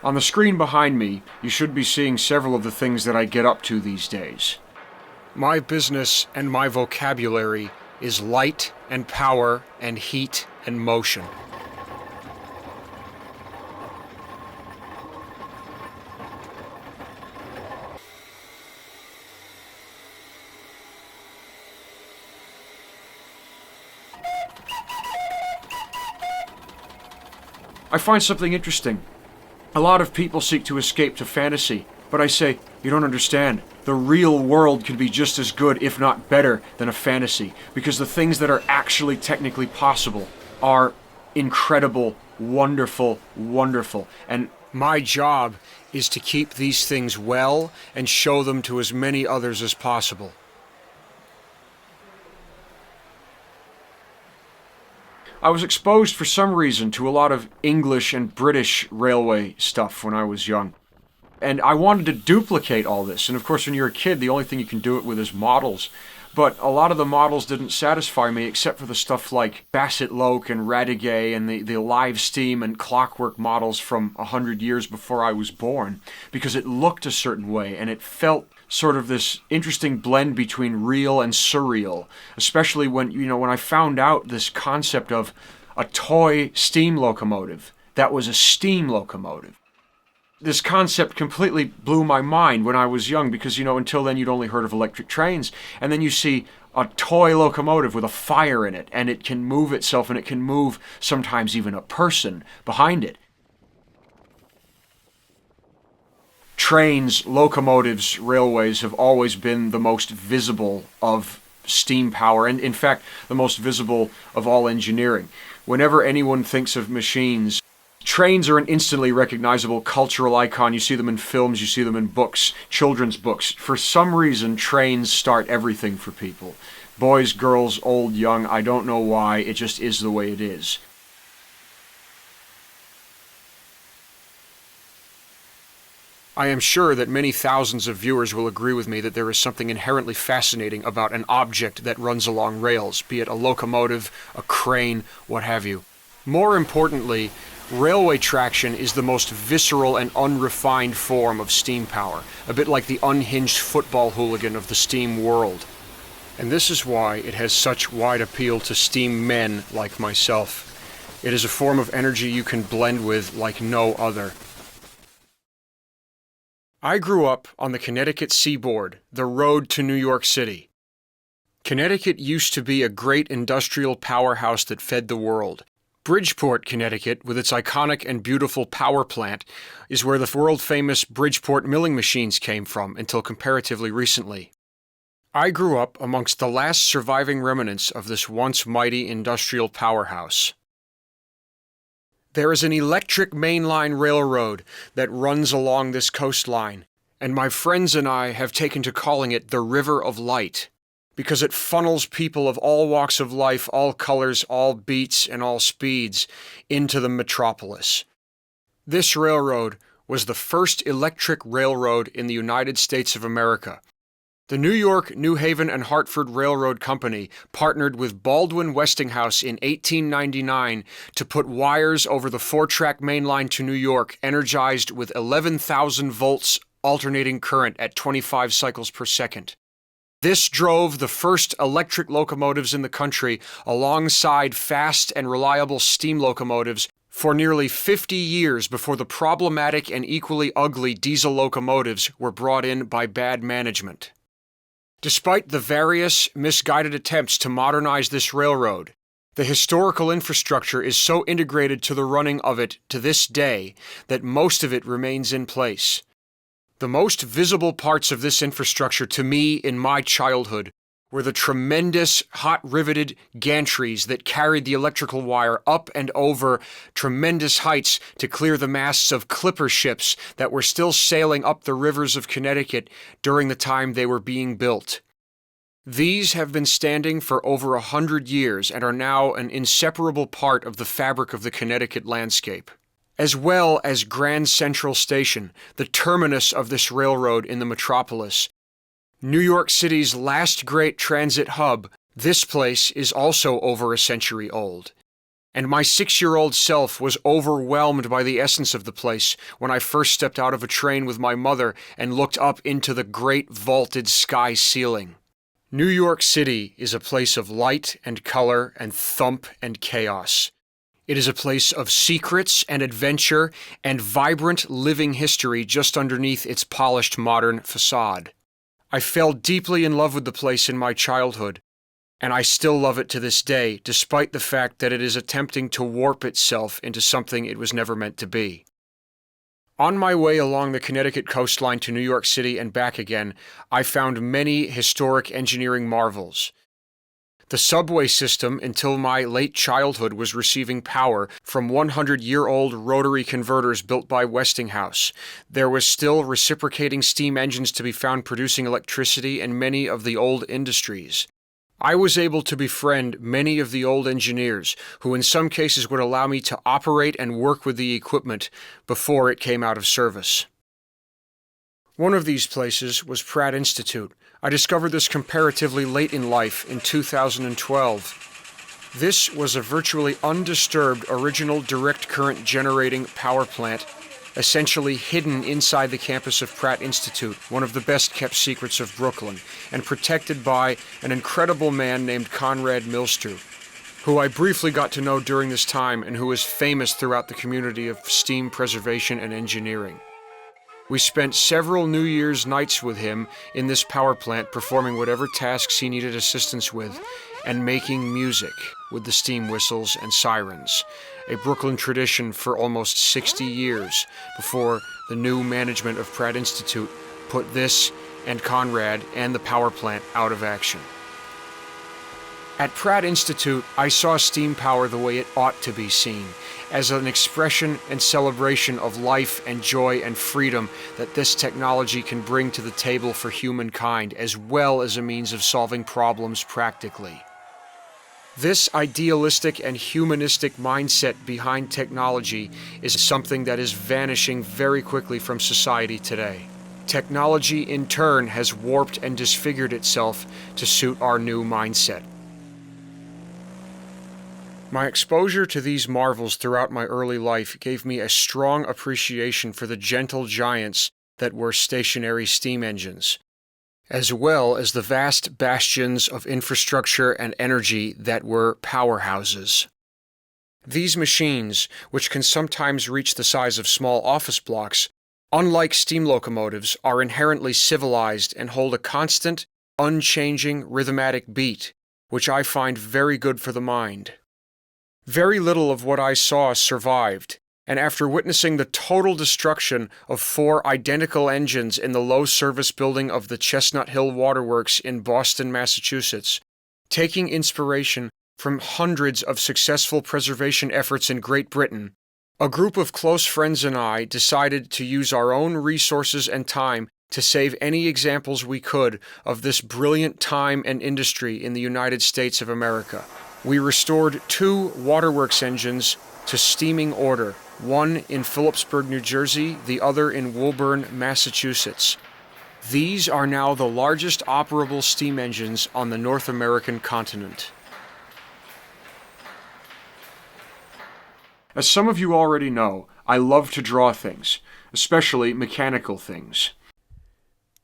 On the screen behind me, you should be seeing several of the things that I get up to these days. My business and my vocabulary is light and power and heat and motion. I find something interesting. A lot of people seek to escape to fantasy, but I say, you don't understand. The real world can be just as good, if not better, than a fantasy, because the things that are actually technically possible are incredible, wonderful, wonderful. And my job is to keep these things well and show them to as many others as possible. I was exposed for some reason to a lot of English and British railway stuff when I was young. And I wanted to duplicate all this. And of course, when you're a kid, the only thing you can do it with is models. But a lot of the models didn't satisfy me except for the stuff like Bassett-Loke and Radiguet and the live steam and clockwork models from 100 years before I was born. Because it looked a certain way and it felt sort of this interesting blend between real and surreal. Especially when I found out this concept of a toy steam locomotive that was a steam locomotive. This concept completely blew my mind when I was young because, until then you'd only heard of electric trains. And then you see a toy locomotive with a fire in it, and it can move itself, and it can move sometimes even a person behind it. Trains, locomotives, railways have always been the most visible of steam power, and in fact, the most visible of all engineering. Whenever anyone thinks of machines, trains are an instantly recognizable cultural icon. You see them in films, you see them in books, children's books. For some reason, trains start everything for people. Boys, girls, old, young, I don't know why, it just is the way it is. I am sure that many thousands of viewers will agree with me that there is something inherently fascinating about an object that runs along rails, be it a locomotive, a crane, what have you. More importantly, railway traction is the most visceral and unrefined form of steam power, a bit like the unhinged football hooligan of the steam world. And this is why it has such wide appeal to steam men like myself. It is a form of energy you can blend with like no other. I grew up on the Connecticut seaboard, the road to New York City. Connecticut used to be a great industrial powerhouse that fed the world. Bridgeport, Connecticut, with its iconic and beautiful power plant, is where the world-famous Bridgeport milling machines came from until comparatively recently. I grew up amongst the last surviving remnants of this once mighty industrial powerhouse. There is an electric mainline railroad that runs along this coastline, and my friends and I have taken to calling it the River of Light, because it funnels people of all walks of life, all colors, all beats, and all speeds into the metropolis. This railroad was the first electric railroad in the United States of America. The New York, New Haven, and Hartford Railroad Company partnered with Baldwin Westinghouse in 1899 to put wires over the 4-track main line to New York, energized with 11,000 volts alternating current at 25 cycles per second. This drove the first electric locomotives in the country alongside fast and reliable steam locomotives for nearly 50 years before the problematic and equally ugly diesel locomotives were brought in by bad management. Despite the various misguided attempts to modernize this railroad, the historical infrastructure is so integrated to the running of it to this day that most of it remains in place. The most visible parts of this infrastructure to me in my childhood were the tremendous hot-riveted gantries that carried the electrical wire up and over tremendous heights to clear the masts of clipper ships that were still sailing up the rivers of Connecticut during the time they were being built. These have been standing for over 100 years and are now an inseparable part of the fabric of the Connecticut landscape. As well as Grand Central Station, the terminus of this railroad in the metropolis. New York City's last great transit hub, this place is also over a century old. and my 6-year-old self was overwhelmed by the essence of the place when I first stepped out of a train with my mother and looked up into the great vaulted sky ceiling. New York City is a place of light and color and thump and chaos. It is a place of secrets and adventure and vibrant living history just underneath its polished modern facade. I fell deeply in love with the place in my childhood, and I still love it to this day, despite the fact that it is attempting to warp itself into something it was never meant to be. On my way along the Connecticut coastline to New York City and back again, I found many historic engineering marvels. The subway system, until my late childhood, was receiving power from 100-year-old rotary converters built by Westinghouse. There was still reciprocating steam engines to be found producing electricity in many of the old industries. I was able to befriend many of the old engineers, who in some cases would allow me to operate and work with the equipment before it came out of service. One of these places was Pratt Institute. I discovered this comparatively late in life in 2012. This was a virtually undisturbed original direct current generating power plant, essentially hidden inside the campus of Pratt Institute, one of the best-kept secrets of Brooklyn, and protected by an incredible man named Conrad Milster, who I briefly got to know during this time and who is famous throughout the community of steam preservation and engineering. We spent several New Year's nights with him in this power plant, performing whatever tasks he needed assistance with, and making music with the steam whistles and sirens, a Brooklyn tradition for almost 60 years before the new management of Pratt Institute put this and Conrad and the power plant out of action. At Pratt Institute, I saw steam power the way it ought to be seen, as an expression and celebration of life and joy and freedom that this technology can bring to the table for humankind, as well as a means of solving problems practically. This idealistic and humanistic mindset behind technology is something that is vanishing very quickly from society today. Technology, in turn, has warped and disfigured itself to suit our new mindset. My exposure to these marvels throughout my early life gave me a strong appreciation for the gentle giants that were stationary steam engines, as well as the vast bastions of infrastructure and energy that were powerhouses. These machines, which can sometimes reach the size of small office blocks, unlike steam locomotives, are inherently civilized and hold a constant, unchanging rhythmatic beat, which I find very good for the mind. Very little of what I saw survived, and after witnessing the total destruction of 4 identical engines in the low-service building of the Chestnut Hill Waterworks in Boston, Massachusetts, taking inspiration from hundreds of successful preservation efforts in Great Britain, a group of close friends and I decided to use our own resources and time to save any examples we could of this brilliant time and industry in the United States of America. We restored 2 waterworks engines to steaming order, one in Phillipsburg, New Jersey, the other in Woburn, Massachusetts. These are now the largest operable steam engines on the North American continent. As some of you already know, I love to draw things, especially mechanical things.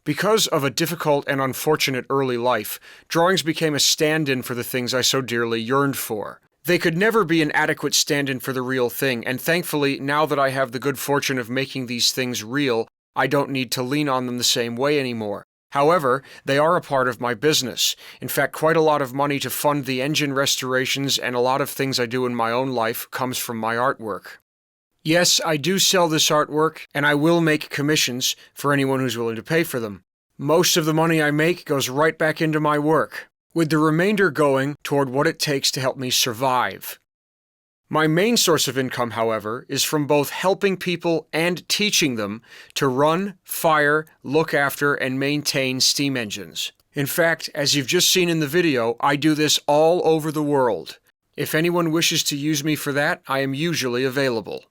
Because of a difficult and unfortunate early life, drawings became a stand-in for the things I so dearly yearned for. They could never be an adequate stand-in for the real thing, and thankfully, now that I have the good fortune of making these things real, I don't need to lean on them the same way anymore. However, they are a part of my business. In fact, quite a lot of money to fund the engine restorations and a lot of things I do in my own life comes from my artwork. Yes, I do sell this artwork, and I will make commissions for anyone who's willing to pay for them. Most of the money I make goes right back into my work, with the remainder going toward what it takes to help me survive. My main source of income, however, is from both helping people and teaching them to run, fire, look after, and maintain steam engines. In fact, as you've just seen in the video, I do this all over the world. If anyone wishes to use me for that, I am usually available.